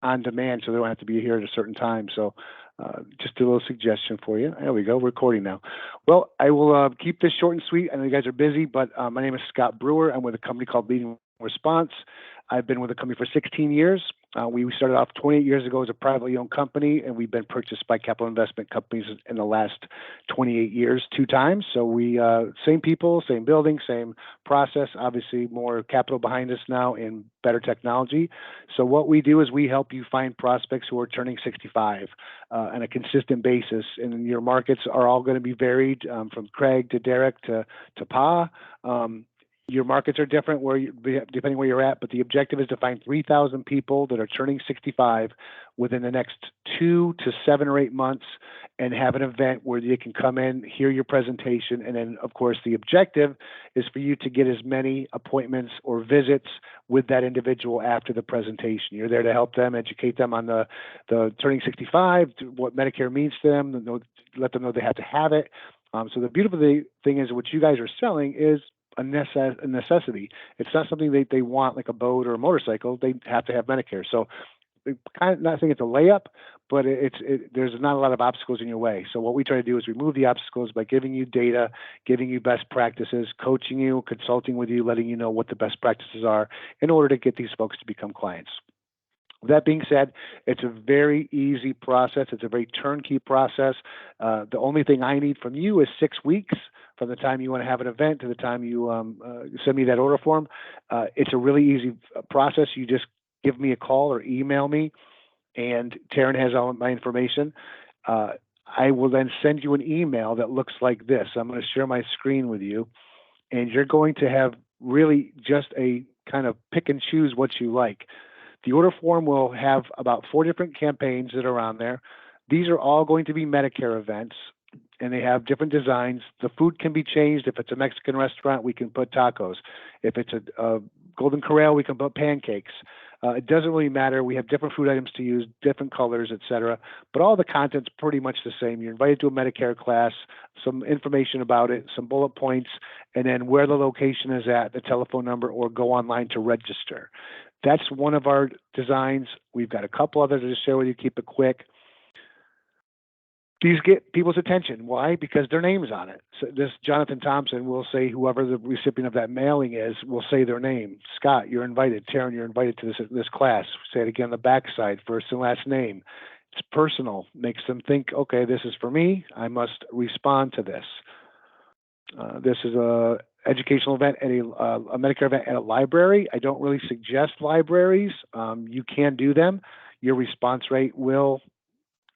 on demand, so they don't have to be here at a certain time. So just a little suggestion for you. There we go, recording now. Well, I will keep this short and sweet. I know you guys are busy, but my name is Scott Brewer. I'm with a company called Leading Response. I've been with the company for 16 years. We started off 28 years ago as a privately owned company, and we've been purchased by capital investment companies in the last 28 years, 2 times. So we same people, same building, same process. Obviously, more capital behind us now and better technology. So what we do is we help you find prospects who are turning 65 on a consistent basis, and your markets are all going to be varied from Craig to Derek to Pa. Your markets are different depending where you're at, but the objective is to find 3,000 people that are turning 65 within the next 2 to 7 or 8 months and have an event where you can come in, hear your presentation, and then, of course, the objective is for you to get as many appointments or visits with that individual after the presentation. You're there to help them, educate them on the turning 65, what Medicare means to them, let them know they have to have it. So the beautiful thing is what you guys are selling is a necessity. It's not something they want like a boat or a motorcycle. They have to have Medicare. So kind of not saying it's a layup, but there's not a lot of obstacles in your way. So what we try to do is remove the obstacles by giving you data, giving you best practices, coaching you, consulting with you, letting you know what the best practices are in order to get these folks to become clients. With that being said, it's a very easy process. It's a very turnkey process. The only thing I need from you is 6 weeks from the time you want to have an event to the time you send me that order form. It's a really easy process. You just give me a call or email me, and Taryn has all my information. I will then send you an email that looks like this. I'm going to share my screen with you, and you're going to have really just a kind of pick and choose what you like. The order form will have about 4 different campaigns that are on there. These are all going to be Medicare events, and they have different designs. The food can be changed. If it's a Mexican restaurant, we can put tacos. If it's a Golden Corral, we can put pancakes. It doesn't really matter. We have different food items to use, different colors, etc. But all the content's pretty much the same. You're invited to a Medicare class, some information about it, some bullet points, and then where the location is at, the telephone number, or go online to register. That's one of our designs. We've got a couple others to share with you. Keep it quick. These get people's attention. Why? Because their name's on it. So this Jonathan Thompson will say, whoever the recipient of that mailing is, will say their name. Scott, you're invited. Taryn, you're invited to this class. Say it again on the backside, first and last name. It's personal. Makes them think, okay, this is for me. I must respond to this. This is a educational event at a Medicare event at a library. I don't really suggest libraries. You can do them. Your response rate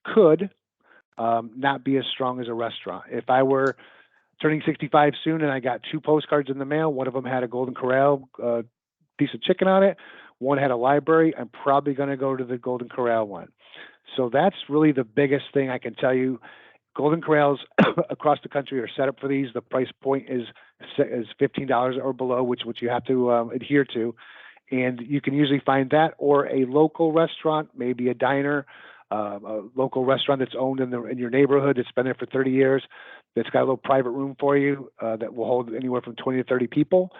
could not be as strong as a restaurant. If I were turning 65 soon and I got 2 postcards in the mail, one of them had a Golden Corral piece of chicken on it, one had a library, I'm probably going to go to the Golden Corral one. So that's really the biggest thing I can tell you. Golden Corrals across the country are set up for these. The price point is $15 or below, which you have to adhere to. And you can usually find that or a local restaurant, maybe a diner, a local restaurant that's owned in your neighborhood that's been there for 30 years, that's got a little private room for you that will hold anywhere from 20 to 30 people.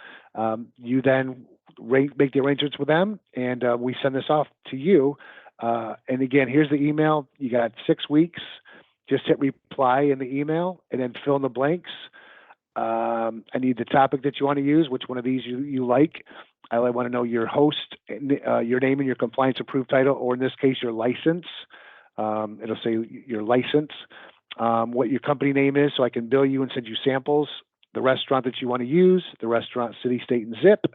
You then make the arrangements with them, and we send this off to you. And again, here's the email. You got 6 weeks. Just hit reply in the email and then fill in the blanks. I need the topic that you want to use, which one of these you like. I want to know your host, your name and your compliance approved title, or in this case, your license. It'll say your license, what your company name is, so I can bill you and send you samples, the restaurant that you want to use, the restaurant, city, state, and zip,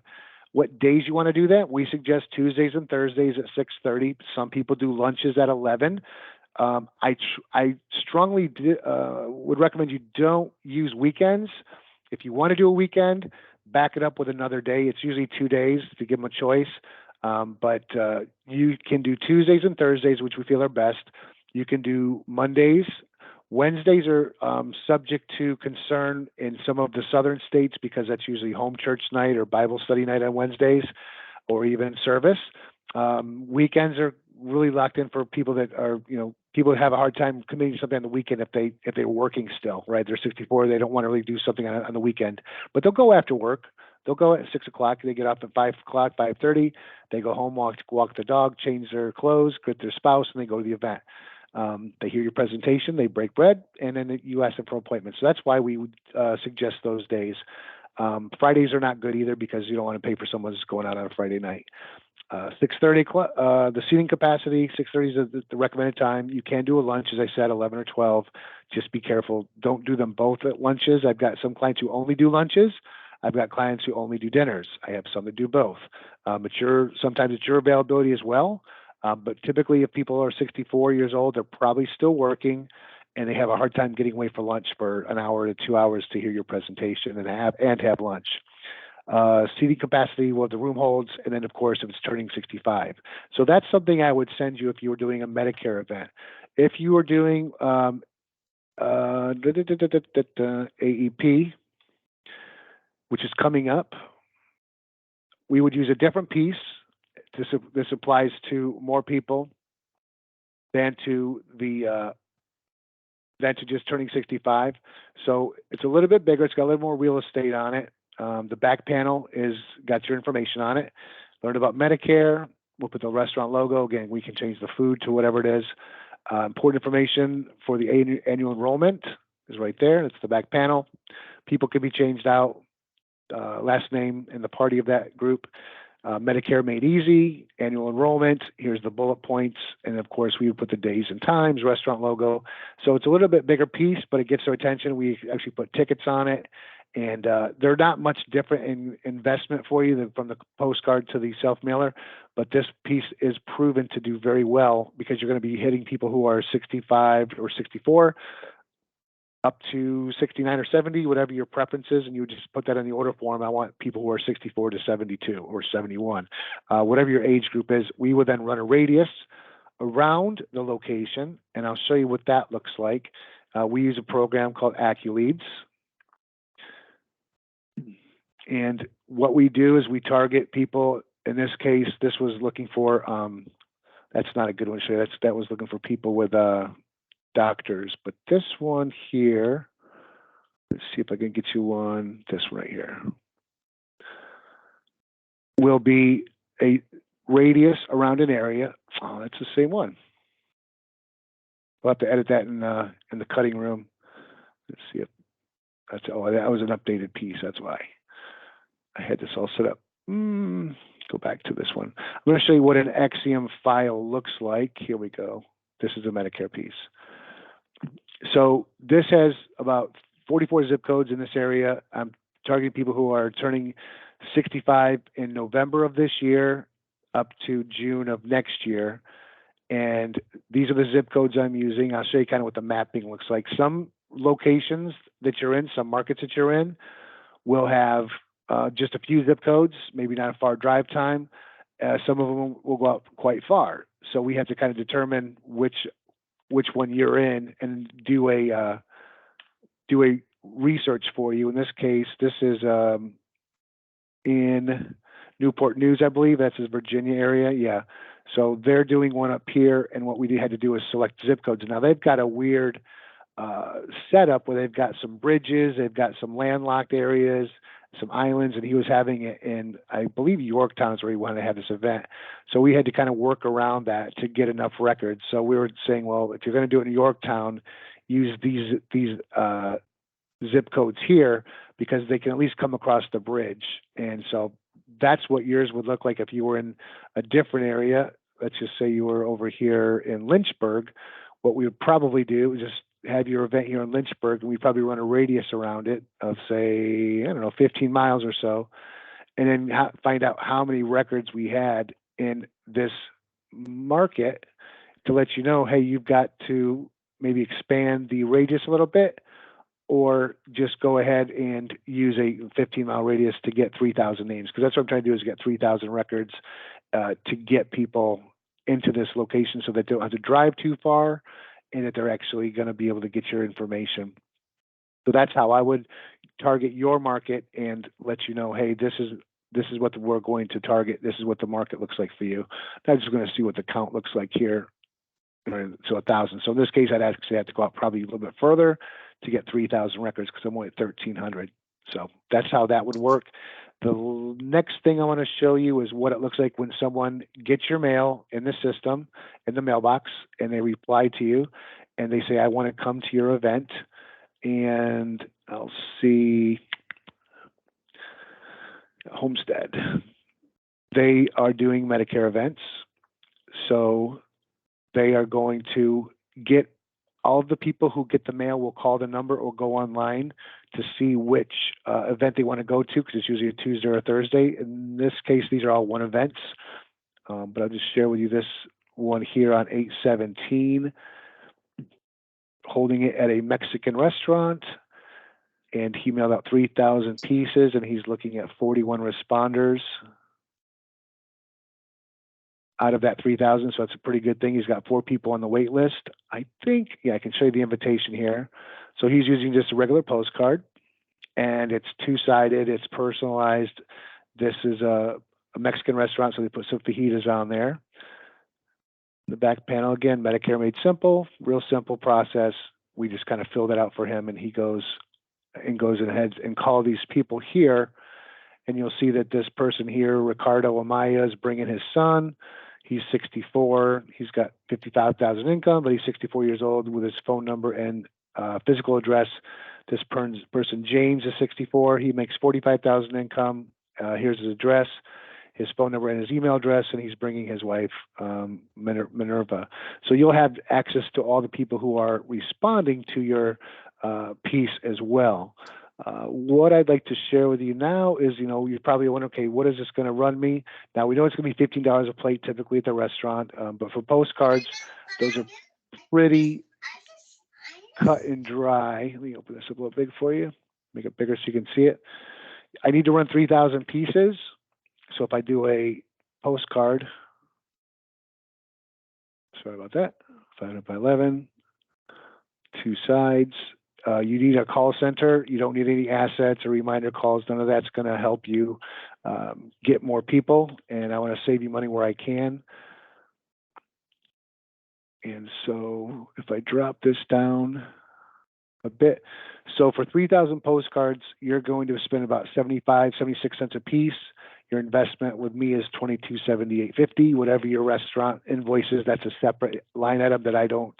what days you want to do that. We suggest Tuesdays and Thursdays at 6:30. Some people do lunches at 11. I strongly would recommend you don't use weekends. If you want to do a weekend, back it up with another day. It's usually 2 days to give them a choice. But you can do Tuesdays and Thursdays, which we feel are best. You can do Mondays. Wednesdays are subject to concern in some of the southern states because that's usually home church night or Bible study night on Wednesdays, or even service. Weekends are really locked in for people that are, people that have a hard time committing something on the weekend if they're working still, right? They're 64, they don't want to really do something on the weekend, but they'll go after work. They'll go at 6 o'clock. They get off at 5 o'clock, 5:30. They go home, walk the dog, change their clothes, greet their spouse, and they go to the event. They hear your presentation, they break bread, and then you ask them for appointments. So that's why we would suggest those days. Fridays are not good either because you don't want to pay for someone who's going out on a Friday night. 6:30, the seating capacity, 6:30 is the recommended time. You can do a lunch, as I said, 11 or 12. Just be careful. Don't do them both at lunches. I've got some clients who only do lunches. I've got clients who only do dinners. I have some that do both. Sometimes it's your availability as well. But typically, if people are 64 years old, they're probably still working, and they have a hard time getting away for lunch for an hour to 2 hours to hear your presentation and have lunch. Seating capacity, what the room holds, and then of course if it's turning 65. So that's something I would send you if you were doing a Medicare event. If you were doing AEP, which is coming up, we would use a different piece. This applies to more people than to just turning 65. So it's a little bit bigger. It's got a little more real estate on it. The back panel got your information on it. Learn about Medicare. We'll put the restaurant logo. Again, we can change the food to whatever it is. Important information for the annual enrollment is right there. It's the back panel. People can be changed out. Last name and the party of that group. Medicare made easy, annual enrollment. Here's the bullet points. And of course, we would put the days and times, restaurant logo. So it's a little bit bigger piece, but it gets our attention. We actually put tickets on it. And they're not much different in investment for you than from the postcard to the self-mailer. But this piece is proven to do very well because you're going to be hitting people who are 65 or 64 up to 69 or 70, whatever your preference is, and you would just put that in the order form. I want people who are 64 to 72 or 71. Whatever your age group is, we would then run a radius around the location, and I'll show you what that looks like. We use a program called AccuLeads. And what we do is we target people. In this case, this was looking for, that's not a good one to show you. That was looking for people with doctors. But this one here, let's see if I can get you one. This one right here will be a radius around an area. Oh, that's the same one. We'll have to edit that in the cutting room. Let's see if that was an updated piece. That's why I had this all set up. Go back to this one. I'm going to show you what an Axiom file looks like. Here we go. This is a Medicare piece. So this has about 44 zip codes in this area. I'm targeting people who are turning 65 in November of this year up to June of next year. And these are the zip codes I'm using. I'll show you kind of what the mapping looks like. Some locations that you're in, some markets that you're in, will have just a few zip codes, maybe not a far drive time. Some of them will go out quite far. So we have to kind of determine which one you're in and do a research for you. In this case, this is in Newport News, I believe. That's the Virginia area. Yeah. So they're doing one up here, and what we had to do is select zip codes. Now they've got a weird setup where they've got some bridges, they've got some landlocked areas, some islands, and he was having it in, I believe, Yorktown is where he wanted to have this event. So we had to kind of work around that to get enough records. So we were saying, well, if you're going to do it in Yorktown, use these zip codes here because they can at least come across the bridge. And so that's what yours would look like if you were in a different area. Let's just say you were over here in Lynchburg. What we would probably do is just have your event here in Lynchburg, and we'd probably run a radius around it of, say, 15 miles or so, and then find out how many records we had in this market to let you know, hey, you've got to maybe expand the radius a little bit, or just go ahead and use a 15-mile radius to get 3,000 names, because that's what I'm trying to do is get 3,000 records to get people into this location so that they don't have to drive too far and that they're actually going to be able to get your information. So that's how I would target your market and let you know, hey, this is what we're going to target. This is what the market looks like for you. I'm just going to see what the count looks like here. So 1,000. So in this case, I'd actually have to go out probably a little bit further to get 3,000 records because I'm only at 1,300. So that's how that would work. The next thing I want to show you is what it looks like when someone gets your mail in the system, in the mailbox, and they reply to you and they say, I want to come to your event. And I'll see Homestead. They are doing Medicare events. So they are going to get all of the people who get the mail will call the number or go online to see which event they want to go to, because it's usually a Tuesday or a Thursday. In this case, these are all one events. But I'll just share with you this one here on 8/17, holding it at a Mexican restaurant. And he mailed out 3,000 pieces, and he's looking at 41 responders out of that 3,000. So that's a pretty good thing. He's got 4 people on the wait list. I think, yeah, I can show you the invitation here. So he's using just a regular postcard, and it's 2-sided. It's personalized. This is a Mexican restaurant, so they put some fajitas on there. The back panel, again, Medicare Made Simple, real simple process. We just kind of fill that out for him, and he goes ahead and call these people here. And you'll see that this person here, Ricardo Amaya, is bringing his son. He's 64. He's got 55,000 income, but he's 64 years old with his phone number and physical address. This person, James, is 64. He makes 45,000 income. Here's his address, his phone number, and his email address, and he's bringing his wife, Minerva. So you'll have access to all the people who are responding to your piece as well. What I'd like to share with you now is, you're probably wondering, okay, what is this going to run me? Now, we know it's going to be $15 a plate typically at the restaurant, but for postcards, those are pretty cut and dry. Let me open this up a little big for you, make it bigger so you can see it. I need to run 3,000 pieces. So if I do a postcard, sorry about that, 5 by 11, 2 sides. You need a call center. You don't need any assets or reminder calls. None of that's going to help you get more people. And I want to save you money where I can. And so if I drop this down a bit, so for 3,000 postcards, you're going to spend about 76 cents a piece. Your investment with me is $22.78.50. Whatever your restaurant invoices, that's a separate line item that I don't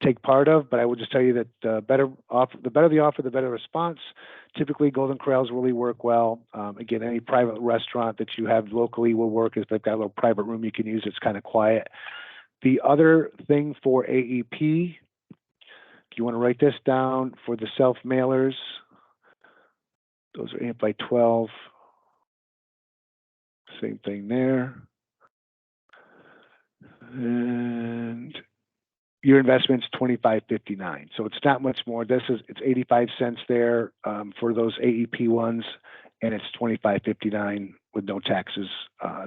take part of. But I will just tell you that the better the offer, the better the response. Typically, Golden Corrals really work well. Again, any private restaurant that you have locally will work if they've got a little private room you can use. It's kind of quiet. The other thing for AEP, if you want to write this down, for the self-mailers, those are 8 by 12. Same thing there. And your investment's $25.59. So it's not much more. It's 85 cents there for those AEP ones, and it's $25.59 with no taxes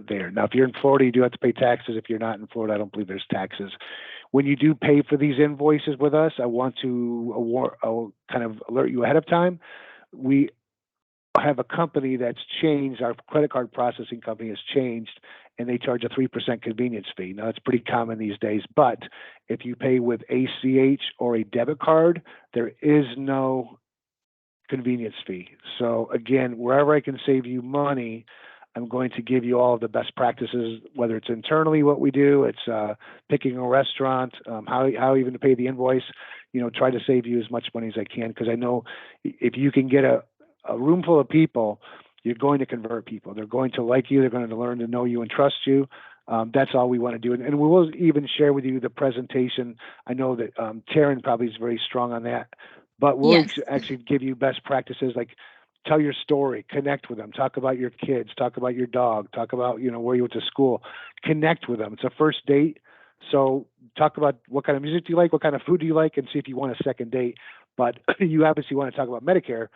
there. Now, if you're in Florida, you do have to pay taxes. If you're not in Florida, I don't believe there's taxes. When you do pay for these invoices with us, I want to I'll kind of alert you ahead of time. We have a company that's changed. Our credit card processing company has changed, and they charge a 3% convenience fee. Now, that's pretty common these days, but if you pay with ACH or a debit card, there is no convenience fee. So again, wherever I can save you money, I'm going to give you all of the best practices, whether it's internally what we do, it's picking a restaurant, how even to pay the invoice, try to save you as much money as I can, because I know if you can get a room full of people, you're going to convert people. They're going to like you. They're going to learn to know you and trust you. That's all we want to do. And we will even share with you the presentation. I know that Taryn probably is very strong on that, but we'll actually give you best practices, like tell your story, connect with them, talk about your kids, talk about your dog, talk about, where you went to school, connect with them. It's a first date. So talk about what kind of music do you like, what kind of food do you like, and see if you want a second date. But you obviously want to talk about Medicare,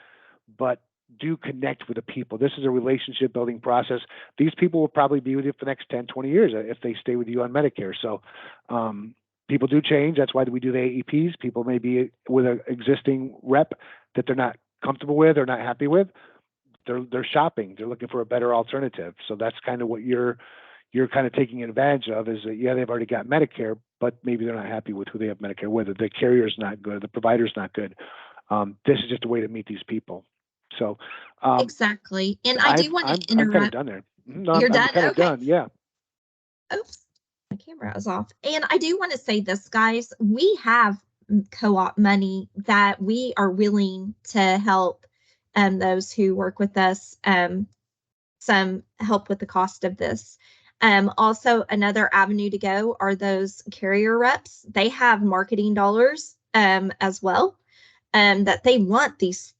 but do connect with the people. This is a relationship building process. These people will probably be with you for the next 10, 20 years if they stay with you on Medicare. So people do change. That's why we do the AEPs. People may be with an existing rep that they're not comfortable with or not happy with. They're shopping. They're looking for a better alternative. So that's kind of what you're kind of taking advantage of, is that, they've already got Medicare, but maybe they're not happy with who they have Medicare with. The carrier's not good. The provider's not good. This is just a way to meet these people. So Exactly. And I do want to I'm kind of interrupt. done there. No, You're I'm done? kind of Okay. done. Yeah. Oops, my camera is off. And I do want to say this, guys. We have co-op money that we are willing to help those who work with us some help with the cost of this. Also, another avenue to go are those carrier reps. They have marketing dollars as well that they want these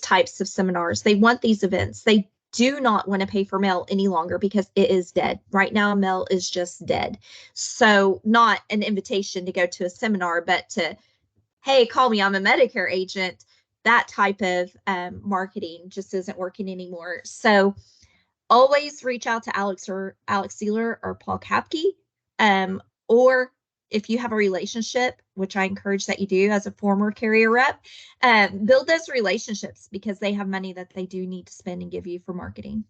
types of seminars. They want these events. They do not want to pay for mail any longer because it is dead. Right now, mail is just dead. So, not an invitation to go to a seminar, but to, hey, call me, I'm a Medicare agent. That type of marketing just isn't working anymore. So, always reach out to Alex Sealer or Paul Kapke. Or if you have a relationship, which I encourage that you do as a former carrier rep, build those relationships because they have money that they do need to spend and give you for marketing.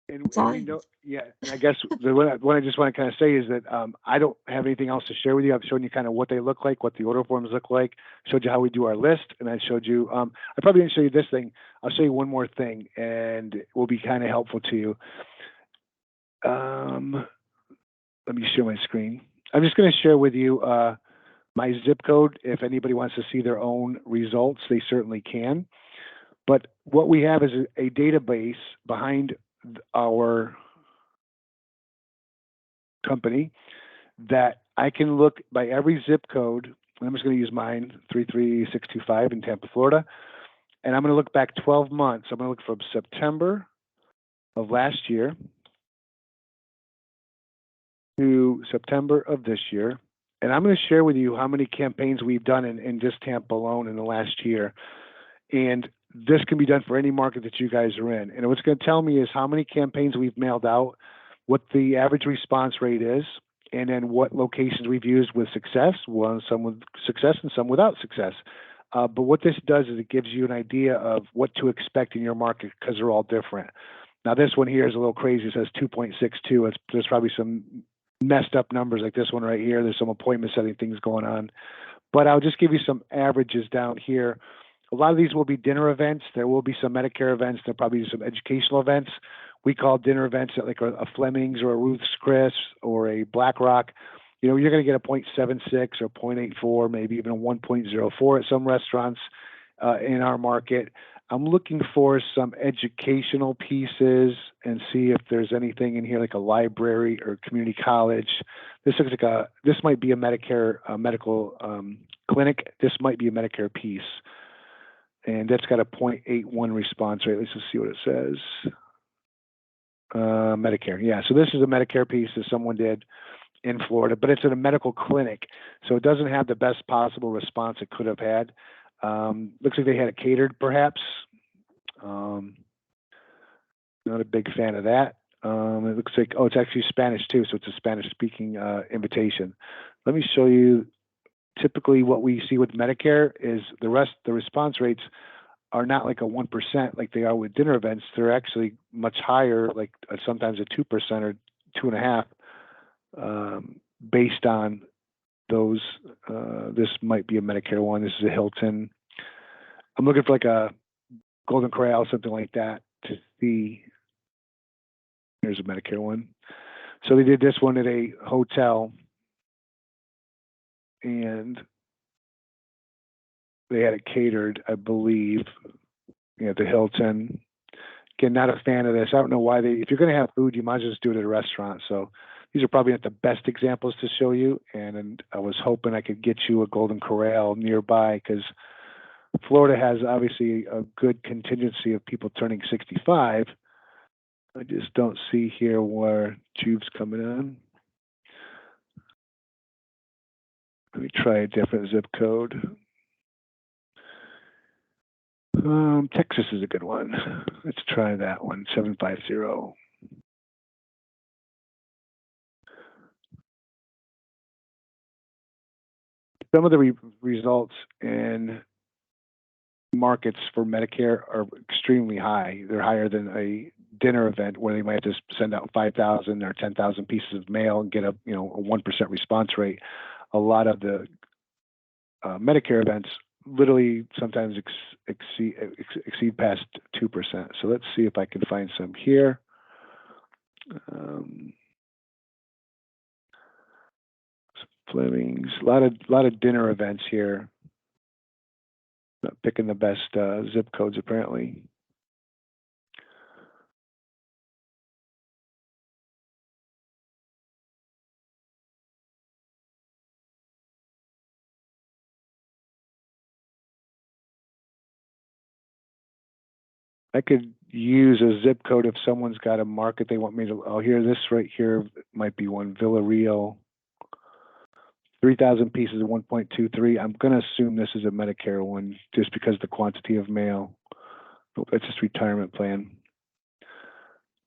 And we know, yeah. And I guess what I just want to kind of say is that I don't have anything else to share with you. I've shown you kind of what they look like, what the order forms look like. Showed you how we do our list, and I showed you. I probably didn't show you this thing. I'll show you one more thing, and it will be kind of helpful to you. Let me share my screen. I'm just going to share with you my zip code. If anybody wants to see their own results, they certainly can. But what we have is a database behind our company that I can look by every zip code. I'm just going to use mine, 33625 in Tampa, Florida. And I'm going to look back 12 months. I'm going to look from September of last year to September of this year. And I'm going to share with you how many campaigns we've done in just Tampa alone in the last year. And this can be done for any market that you guys are in. And what's going to tell me is how many campaigns we've mailed out, what the average response rate is, and then what locations we've used with success, some with success and some without success. But what this does is it gives you an idea of what to expect in your market because they're all different. Now, this one here is a little crazy. It says 2.62. There's probably some messed up numbers like this one right here. There's some appointment setting things going on. But I'll just give you some averages down here. A lot of these will be dinner events. There will be some Medicare events. There'll probably be some educational events. We call dinner events at like a Fleming's or a Ruth's Chris or a Black Rock. You know, you're going to get a 0.76 or 0.84, maybe even a 1.04 at some restaurants in our market. I'm looking for some educational pieces and see if there's anything in here like a library or community college. This looks like this might be a Medicare medical clinic. This might be a Medicare piece. And that's got a 0.81 response rate. Let's just see what it says. Medicare, yeah. So this is a Medicare piece that someone did in Florida, but it's in a medical clinic. So it doesn't have the best possible response it could have had. Looks like they had it catered, perhaps. Not a big fan of that. It looks like, it's actually Spanish too, so it's a Spanish-speaking invitation. Let me show you. Typically, what we see with Medicare is the response rates are not like a 1% like they are with dinner events. They're actually much higher, like sometimes a 2% or 2.5%, based on those. This might be a Medicare one. This is a Hilton. I'm looking for like a Golden Corral, something like that, to see. Here's a Medicare one. So they did this one at a hotel, and they had it catered, I believe, the Hilton. Again, not a fan of this. I don't know why if you're going to have food, you might as well just do it at a restaurant. So these are probably not the best examples to show you. And I was hoping I could get you a Golden Corral nearby because Florida has obviously a good contingency of people turning 65. I just don't see here where Tube's coming in. Let me try a different zip code. Texas is a good one. Let's try that one, 750. Some of the results in markets for Medicare are extremely high. They're higher than a dinner event where they might just send out 5,000 or 10,000 pieces of mail and get a 1% response rate. A lot of the Medicare events literally sometimes exceed past 2%. So let's see if I can find some here. Fleming's, a lot of dinner events here. Not picking the best zip codes apparently. I could use a zip code if someone's got a market they want me to. Oh, here, this right here might be one. Villarreal, 3,000 pieces of 1.23. I'm going to assume this is a Medicare one just because of the quantity of mail. Oh, that's just retirement plan.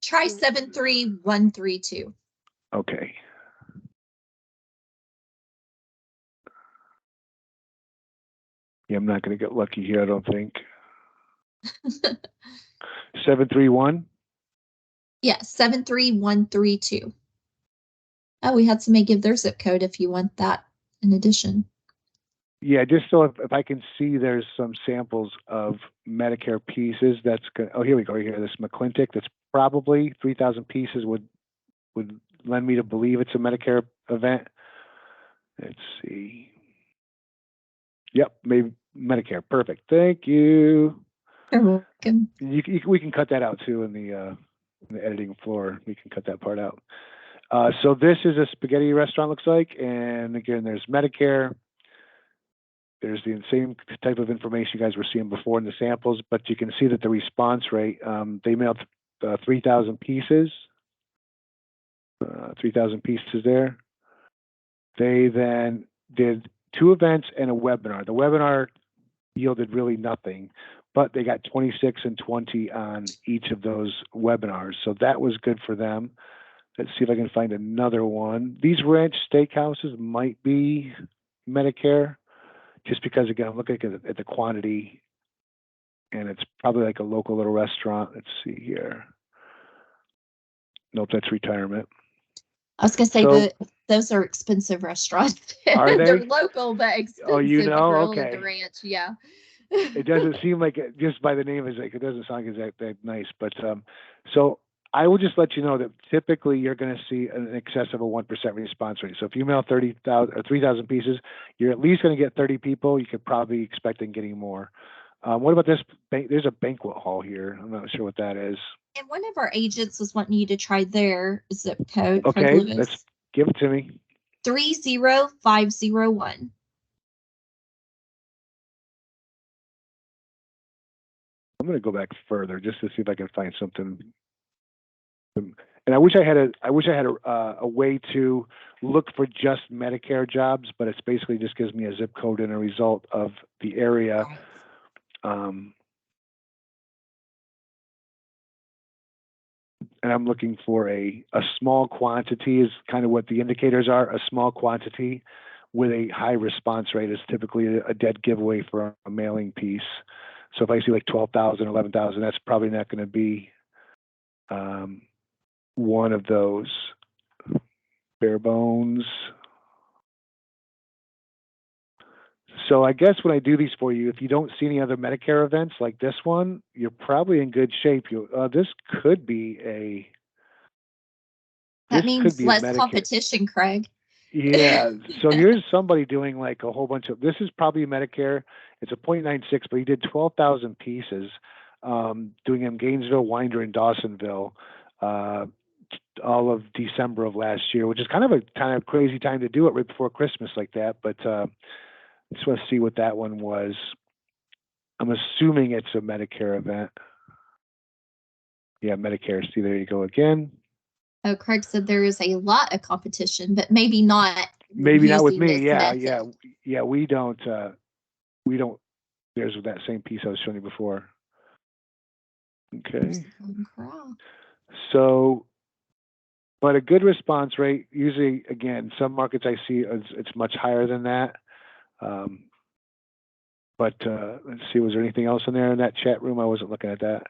Try 73132. Okay. Yeah, I'm not going to get lucky here, I don't think. 731? Yeah, 73132. Oh, we had somebody give their zip code if you want that in addition. Yeah, just so if I can see there's some samples of Medicare pieces, that's good. Oh, here we go. Here, this McClintock, that's probably 3,000 pieces would lend me to believe it's a Medicare event. Let's see. Yep, maybe Medicare. Perfect. Thank you. You're welcome. We can cut that out too in the editing floor. We can cut that part out. So this is a spaghetti restaurant, looks like, and again, there's Medicare. There's the same type of information you guys were seeing before in the samples, but you can see that the response rate, they mailed 3,000 pieces. 3,000 pieces there. They then did 2 events and a webinar. The webinar yielded really nothing, but they got 26 and 20 on each of those webinars. So that was good for them. Let's see if I can find another one. These ranch steakhouses might be Medicare, just because, again, I'm looking at the quantity, and it's probably like a local little restaurant. Let's see here. Nope, that's retirement. I was going to say that those are expensive restaurants. Are they? They're local, but expensive. Oh, you know? Okay. The ranch, yeah. It doesn't seem like it, just by the name, it doesn't sound like that nice. But so I will just let you know that typically you're going to see an excess of a 1% response rate. So if you mail 30,000 or 3,000 pieces, you're at least going to get 30 people. You could probably expect in getting more. What about this? There's a banquet hall here. I'm not sure what that is. And one of our agents was wanting you to try their zip code. Okay, let's give it to me. 30501. I'm going to go back further just to see if I can find something. And I wish I had a way to look for just Medicare jobs, but it's basically just gives me a zip code and a result of the area. And I'm looking for a small quantity is kind of what the indicators are. A small quantity with a high response rate is typically a dead giveaway for a mailing piece. So if I see like 12,000, 11,000, that's probably not going to be one of those. Bare bones. So I guess when I do these for you, if you don't see any other Medicare events like this one, you're probably in good shape. This could be a. That means less competition, Craig. Yeah. So here's somebody doing like a whole bunch of. This is probably Medicare. It's a 0.96, but he did 12,000 pieces, doing in Gainesville, Winder, and Dawsonville, all of December of last year, which is kind of crazy time to do it right before Christmas like that. But just want to see what that one was. I'm assuming it's a Medicare event. Yeah, Medicare. See, there you go again. Oh, Craig said there is a lot of competition, but maybe not. Maybe not with me. Yeah. We don't. There's that same piece I was showing you before. Okay. So, but a good response rate. Usually, again, some markets I see it's much higher than that. But let's see. Was there anything else in there in that chat room? I wasn't looking at that.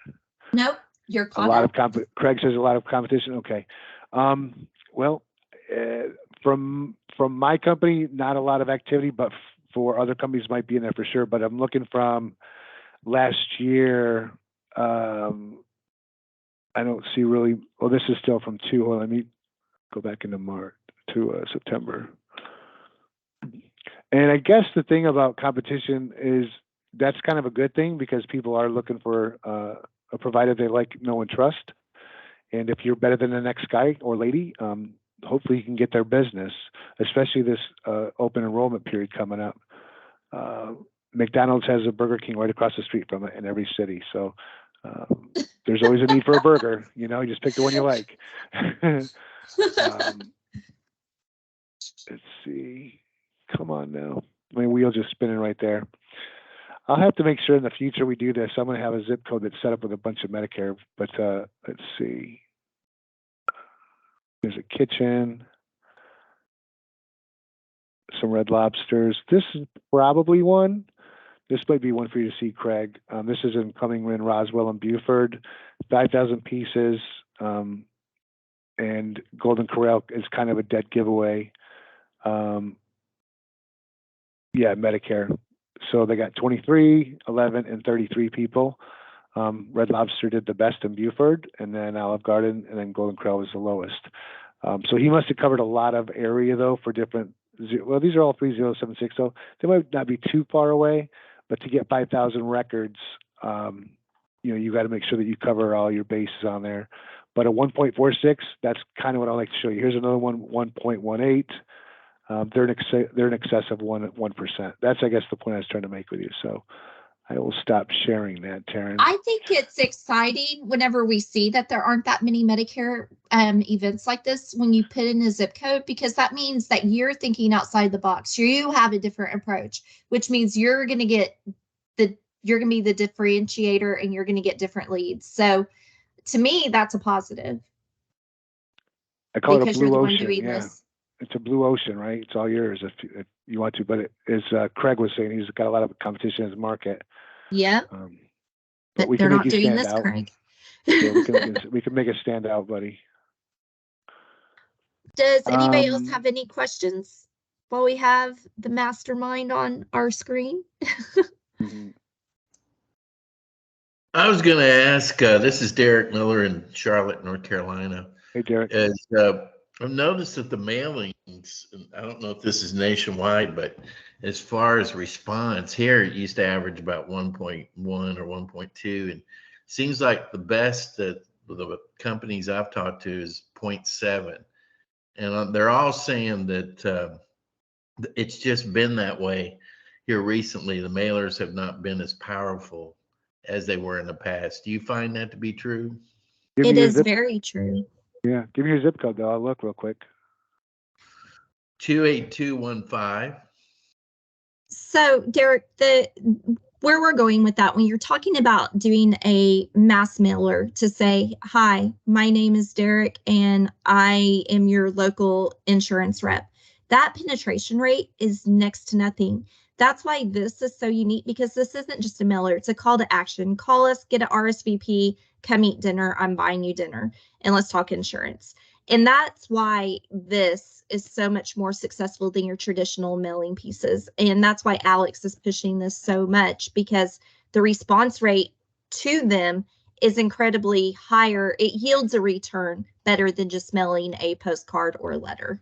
Nope. You're caught a lot up. of Craig says a lot of competition. Okay. Well, from my company, not a lot of activity, but for other companies might be in there for sure, but I'm looking from last year. I don't see really. Well, this is still from two. Hold on, let me go back into March to September. And I guess the thing about competition is that's kind of a good thing because people are looking for a provider they like, know, and trust. And if you're better than the next guy or lady, hopefully you can get their business, especially this open enrollment period coming up. McDonald's has a Burger King right across the street from it in every city. So there's always a need for a burger. You know, you just pick the one you like. Let's see. Come on now. My wheel's just spinning right there. I'll have to make sure in the future we do this. I'm going to have a zip code that's set up with a bunch of Medicare. But let's see. There's a kitchen. Some Red Lobsters. This is probably one. This might be one for you to see, Craig. This is in Cummington, Roswell, and Buford. 5,000 pieces. And Golden Corral is kind of a dead giveaway. Yeah, Medicare. So they got 23, 11, and 33 people. Red Lobster did the best in Buford, and then Olive Garden, and then Golden Corral was the lowest. So he must have covered a lot of area, though, for different. Well, these are all 3076, so they might not be too far away. But to get 5,000 records, you got to make sure that you cover all your bases on there. But a 1.46, that's kind of what I like to show you. Here's another one, 1.18. They're in excess of 1%. That's, I guess, the point I was trying to make with you. So I will stop sharing that, Taryn. I think it's exciting whenever we see that there aren't that many Medicare events like this when you put in a zip code, because that means that you're thinking outside the box. You have a different approach, which means you're going to be the differentiator and you're going to get different leads. So to me, that's a positive. I call it a blue ocean. Yeah. This. It's a blue ocean, right? It's all yours if you want to. But as Craig was saying, he's got a lot of competition in his market. Yeah. But we they're can not make you doing stand this, out. Craig. Yeah, we can make it stand out, buddy. Does anybody else have any questions while we have the mastermind on our screen? I was going to ask, this is Derek Miller in Charlotte, North Carolina. Hey, Derek. I've noticed that the mailings, I don't know if this is nationwide, but as far as response, here it used to average about 1.1 or 1.2. And it seems like the best that the companies I've talked to is 0.7. And they're all saying that it's just been that way here recently. The mailers have not been as powerful as they were in the past. Do you find that to be true? It is very true. Yeah. Give me your zip code, though. I'll look real quick. 28215. So, Derek, where we're going with that, when you're talking about doing a mass mailer to say, hi, my name is Derek and I am your local insurance rep, that penetration rate is next to nothing. That's why this is so unique, because this isn't just a mailer. It's a call to action. Call us, get an RSVP, come eat dinner. I'm buying you dinner, and let's talk insurance. And that's why this is so much more successful than your traditional mailing pieces. And that's why Alex is pushing this so much, because the response rate to them is incredibly higher. It yields a return better than just mailing a postcard or a letter.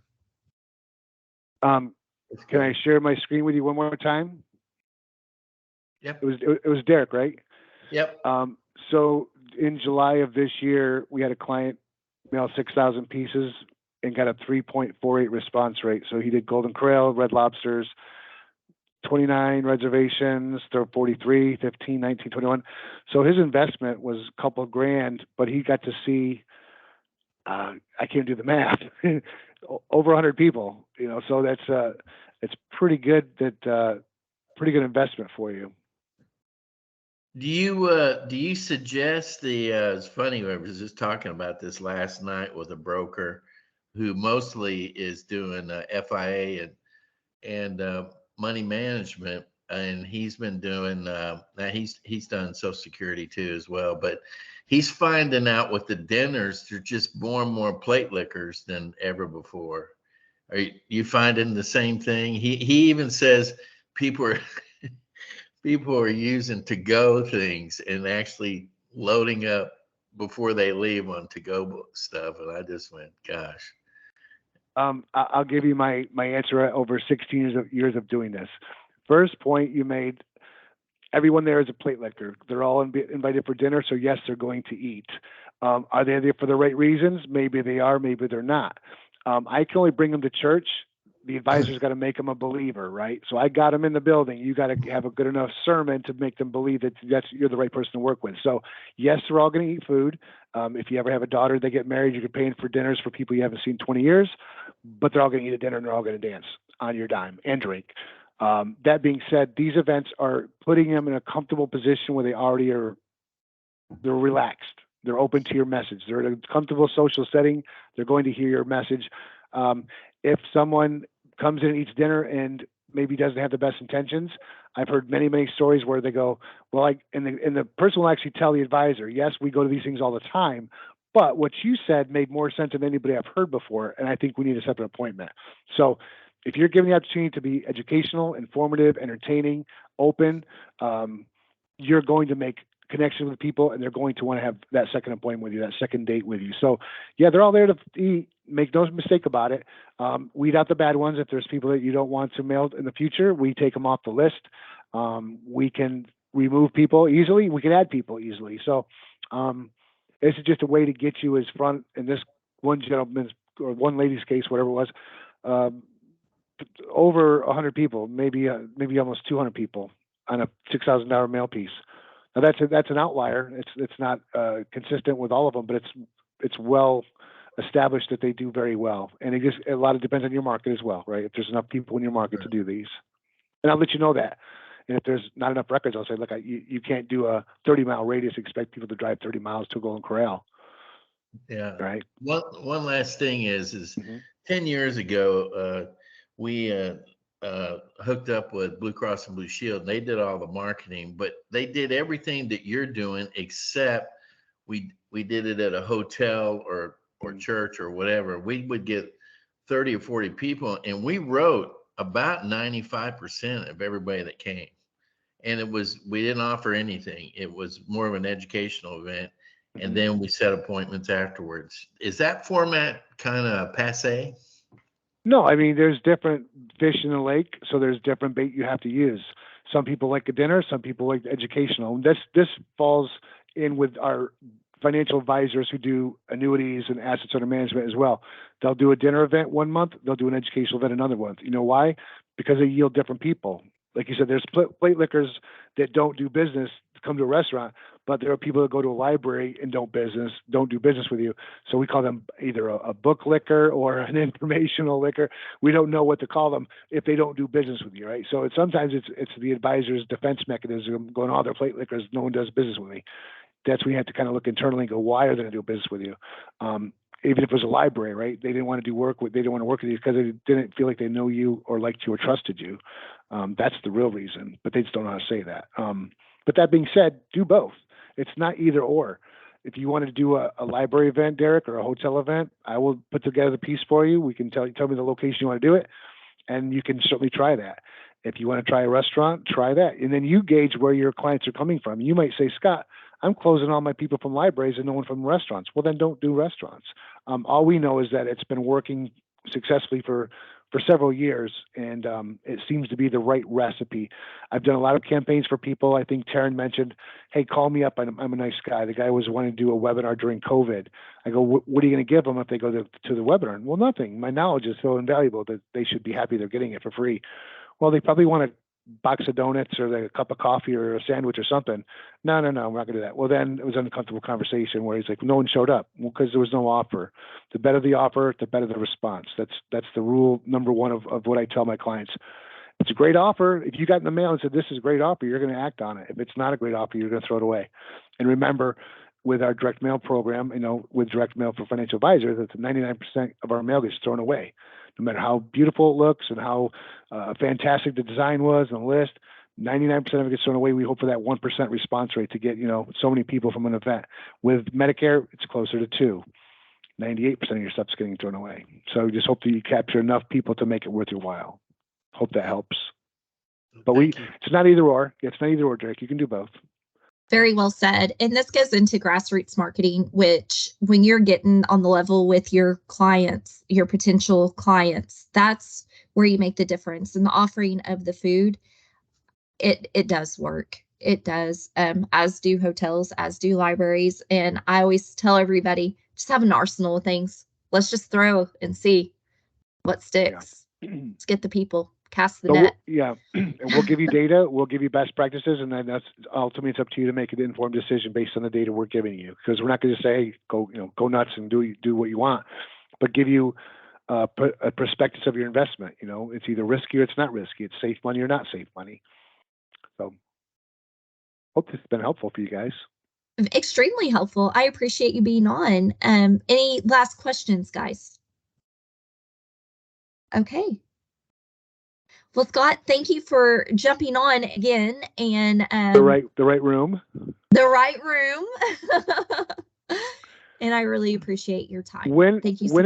Can I share my screen with you one more time? Yep. It was Derek, right? Yep. So in July of this year, we had a client mail 6,000 pieces and got a 3.48 response rate. So he did Golden Corral, Red Lobsters, 29 reservations, 43, 15, 19, 21. So his investment was a couple of grand, but he got to see, I can't do the math, over 100 people, so that's it's pretty good, pretty good investment for you. Do you suggest it's funny, I was just talking about this last night with a broker who mostly is doing FIA and money management, and he's been doing now he's done Social Security too as well, but he's finding out with the dinners there's just more and more plate lickers than ever before. Are you finding the same thing? He even says people are people are using to-go things and actually loading up before they leave on to-go stuff. And I just went, gosh. I'll give you my answer over 16 years of doing this. First point you made, everyone there is a plate licker. They're all invited for dinner, so yes, they're going to eat. Are they there for the right reasons? Maybe they are, maybe they're not. I can only bring them to church. The advisor's got to make them a believer, right? So I got them in the building. You got to have a good enough sermon to make them believe that you're the right person to work with. So yes, they're all going to eat food. If you ever have a daughter, they get married, you're paying for dinners for people you haven't seen 20 years, but they're all going to eat a dinner and they're all going to dance on your dime and drink. That being said, these events are putting them in a comfortable position where they already are. They're relaxed. They're open to your message. They're in a comfortable social setting. They're going to hear your message. If someone comes in and eats dinner and maybe doesn't have the best intentions, I've heard many stories where they go, well, and the person will actually tell the advisor, yes, we go to these things all the time, but what you said made more sense than anybody I've heard before, and I think we need to set an appointment. So if you're given the opportunity to be educational, informative, entertaining, open, you're going to make connections with people, and they're going to want to have that second appointment with you, that second date with you. So yeah, they're all there to eat. Make no mistake about it. Weed out the bad ones. If there's people that you don't want to mail in the future, we take them off the list. We can remove people easily. We can add people easily. So this is just a way to get you as front. In this one gentleman's or one lady's case, whatever it was, over 100 people, maybe almost 200 people on a $6,000 mail piece. Now that's an outlier. It's not consistent with all of them, but it's well established that they do very well. And a lot of depends on your market as well, right? If there's enough people in your market to do these, and I'll let you know that. And if there's not enough records, I'll say, look, you can't do a 30-mile radius, expect people to drive 30 miles to a Golden Corral. Yeah. Right. One last thing is Mm-hmm. 10 years ago, we hooked up with Blue Cross and Blue Shield. They did all the marketing, but they did everything that you're doing, except we did it at a hotel or church or whatever. We would get 30 or 40 people, and we wrote about 95% of everybody that came. And we didn't offer anything. It was more of an educational event. And then we set appointments afterwards. Is that format kind of passe? No, I mean, there's different fish in the lake, so there's different bait you have to use. Some people like a dinner, some people like educational. And this falls in with our financial advisors who do annuities and assets under management as well. They'll do a dinner event one month, they'll do an educational event another month. You know why? Because they yield different people. Like you said, there's plate lickers that don't do business come to a restaurant, but there are people that go to a library and don't do business with you. So we call them either a book liquor or an informational liquor. We don't know what to call them if they don't do business with you, right? So sometimes it's the advisor's defense mechanism going, oh, they're plate lickers, no one does business with me. That's when you have to kind of look internally and go, why are they going to do business with you? Even if it was a library, right? They didn't want to they didn't want to work with you because they didn't feel like they know you or liked you or trusted you. That's the real reason, but they just don't know how to say that. But that being said, do both. It's not either or. If you want to do a library event, Derek, or a hotel event, I will put together the piece for you. We can tell me the location you want to do it, and you can certainly try that. If you want to try a restaurant, try that. And then you gauge where your clients are coming from. You might say, Scott, I'm closing all my people from libraries and no one from restaurants. Well, then don't do restaurants. All we know is that it's been working successfully for several years, and it seems to be the right recipe. I've done a lot of campaigns for people. I think Taryn mentioned, hey, call me up. I'm a nice guy. The guy was wanting to do a webinar during COVID. I go, what are you going to give them if they go to the webinar? Well, nothing. My knowledge is so invaluable that they should be happy they're getting it for free. Well, they probably want a box of donuts or a cup of coffee or a sandwich or something. No, we're not going to do that. Well, then it was an uncomfortable conversation where he's like, no one showed up. Well, because there was no offer. The better the offer, the better the response. That's the rule number one of what I tell my clients. It's a great offer. If you got in the mail and said, this is a great offer, you're going to act on it. If it's not a great offer, you're going to throw it away. And remember, with our direct mail program, with direct mail for financial advisors, that's 99% of our mail gets thrown away. No matter how beautiful it looks and how fantastic the design was and the list, 99% of it gets thrown away. We hope for that 1% response rate to get, so many people from an event. With Medicare, it's closer to 2. 98% of your stuff's getting thrown away. So just hope that you capture enough people to make it worth your while. Hope that helps. But Thank you. it's not either or. It's not either or, Drake. You can do both. Very well said. And this goes into grassroots marketing, which when you're getting on the level with your clients, your potential clients, that's where you make the difference. And the offering of the food, it does work. It does, as do hotels, as do libraries. And I always tell everybody, just have an arsenal of things. Let's just throw and see what sticks. Let's get the people, cast the So net. and we'll give you data, we'll give you best practices, and then that's ultimately it's up to you to make an informed decision based on the data we're giving you. Because we're not going to say, hey, go nuts and do what you want, but give you a prospectus of your investment. It's either risky or it's not risky. It's safe money or not safe money. So hope this has been helpful for you guys. Extremely helpful. I appreciate you being on. Any last questions, guys? Okay. Well, Scott, thank you for jumping on again, and the right room. The right room. And I really appreciate your time. Thank you so much.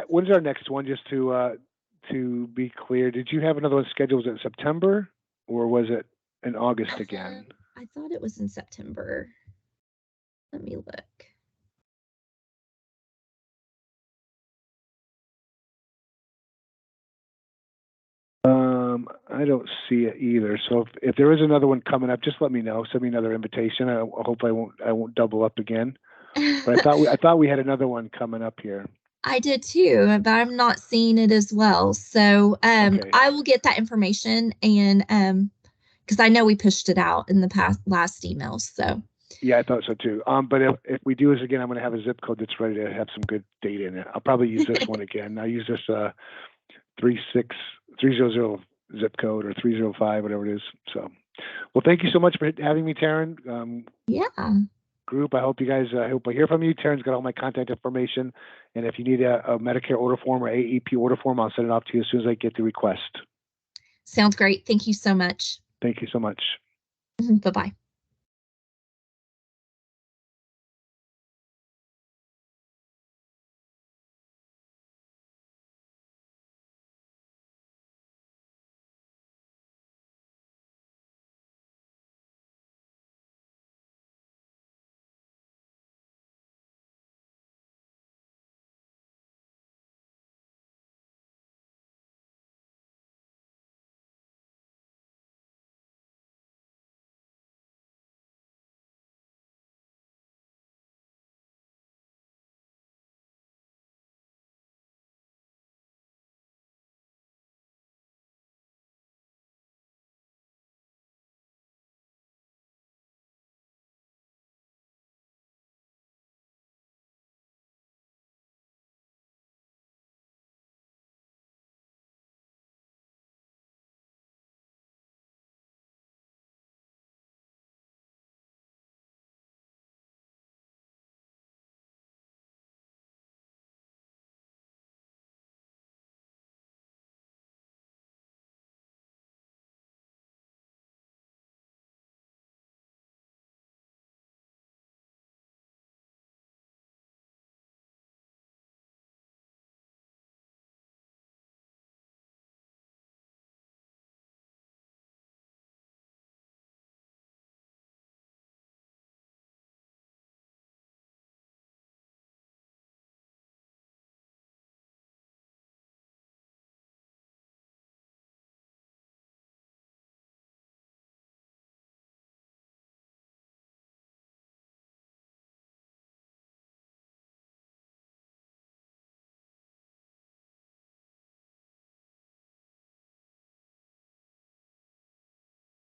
When is our next one? Just to be clear, did you have another one scheduled in September, or was it in August again? I thought it was in September. Let me look. I don't see it either. So if there is another one coming up, just let me know. Send me another invitation. I hope I won't double up again. But I thought we had another one coming up here. I did too, but I'm not seeing it as well. So Okay. I will get that information, and because I know we pushed it out in the last emails. So yeah, I thought so too. But if we do this again, I'm going to have a zip code that's ready to have some good data in it. I'll probably use this one again. I use this 36300 zip code or 305, whatever it is. So, well, thank you so much for having me, Taryn. Yeah. Group, I hope you guys, I hope I hear from you. Taryn's got all my contact information. And if you need a Medicare order form or AEP order form, I'll send it off to you as soon as I get the request. Sounds great. Thank you so much. Thank you so much. Bye-bye.